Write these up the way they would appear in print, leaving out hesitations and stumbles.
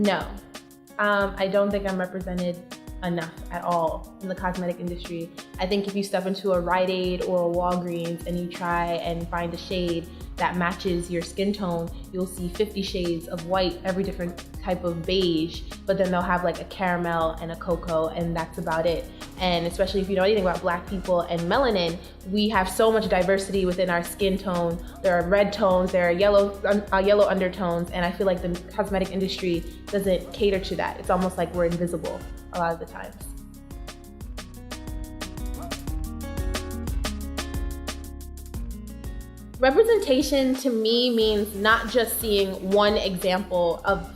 No, I don't think I'm represented enough at all in the cosmetic industry. I think if you step into a Rite Aid or a Walgreens and you try and find a shade that matches your skin tone, you'll see 50 shades of white, every different type of beige, but then they'll have like a caramel and a cocoa, and that's about it. And especially if you know anything about Black people and melanin, we have so much diversity within our skin tone. There are red tones, there are yellow undertones, and I feel like the cosmetic industry doesn't cater to that. It's almost like we're invisible a lot of the times. Representation to me means not just seeing one example of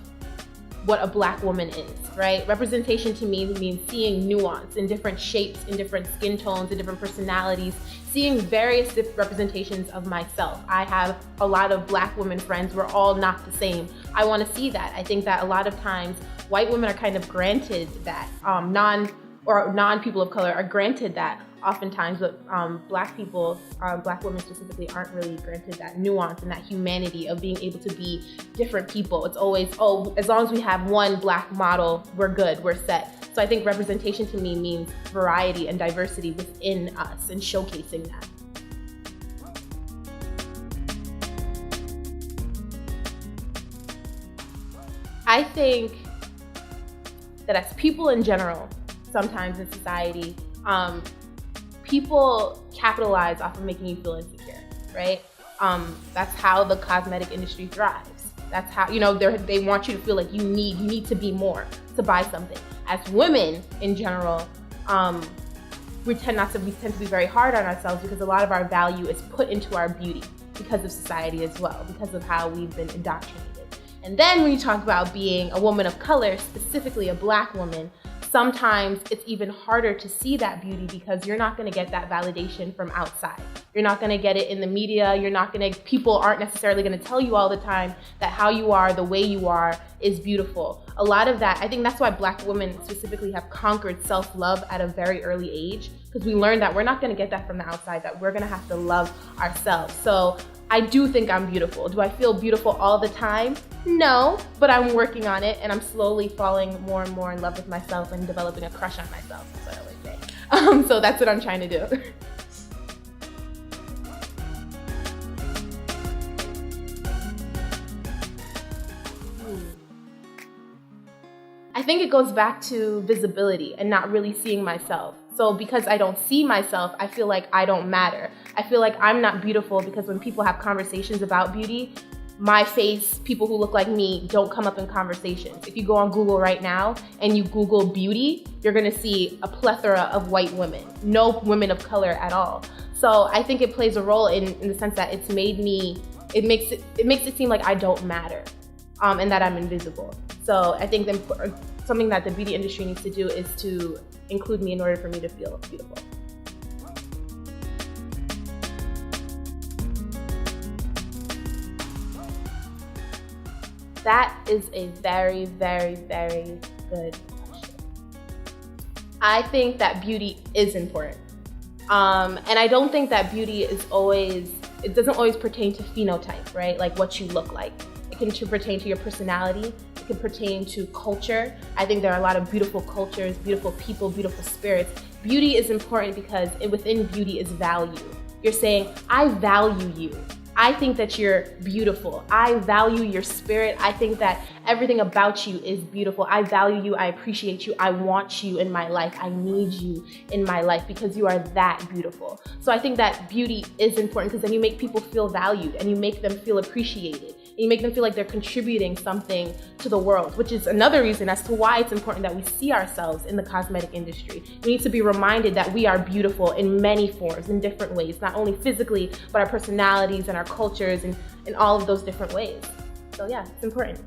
what a Black woman is, right? Representation to me means seeing nuance in different shapes, in different skin tones, in different personalities, seeing various representations of myself. I have a lot of Black women friends. We're all not the same. I want to see that. I think that a lot of times white women are kind of granted that, non-people of color are granted that oftentimes, but Black people, Black women specifically, aren't really granted that nuance and that humanity of being able to be different people. It's always, oh, as long as we have one Black model, we're good, we're set. So I think representation to me means variety and diversity within us and showcasing that. I think that as people in general, sometimes in society, people capitalize off of making you feel insecure, right? That's how the cosmetic industry thrives. That's how, they want you to feel like you need to be more to buy something. As women in general, we tend to be very hard on ourselves because a lot of our value is put into our beauty because of society as well, because of how we've been indoctrinated. And then when you talk about being a woman of color, specifically a Black woman, sometimes it's even harder to see that beauty because you're not going to get that validation from outside. You're not going to get it in the media. People aren't necessarily going to tell you all the time that how you are, the way you are, is beautiful. A lot of that, I think that's why Black women specifically have conquered self-love at a very early age, because we learned that we're not going to get that from the outside, that we're going to have to love ourselves. So I do think I'm beautiful. Do I feel beautiful all the time? No, but I'm working on it, and I'm slowly falling more and more in love with myself and developing a crush on myself, that's what I always say. So that's what I'm trying to do. I think it goes back to visibility and not really seeing myself. So because I don't see myself, I feel like I don't matter. I feel like I'm not beautiful because when people have conversations about beauty, my face, people who look like me, don't come up in conversations. If you go on Google right now and you Google beauty, you're gonna see a plethora of white women, no women of color at all. So I think it plays a role in the sense that it makes it seem like I don't matter, and that I'm invisible. So I think something that the beauty industry needs to do is to include me in order for me to feel beautiful. That is a very, very, very good question. I think that beauty is important. And I don't think that beauty it doesn't always pertain to phenotype, right? Like what you look like. It can pertain to your personality. It can pertain to culture. I think there are a lot of beautiful cultures, beautiful people, beautiful spirits. Beauty is important because within beauty is value. You're saying, I value you. I think that you're beautiful. I value your spirit. I think that everything about you is beautiful. I value you. I appreciate you. I want you in my life. I need you in my life because you are that beautiful. So I think that beauty is important because then you make people feel valued and you make them feel appreciated. And you make them feel like they're contributing something to the world, which is another reason as to why it's important that we see ourselves in the cosmetic industry. We need to be reminded that we are beautiful in many forms, in different ways, not only physically, but our personalities and our cultures and in all of those different ways. So yeah, it's important.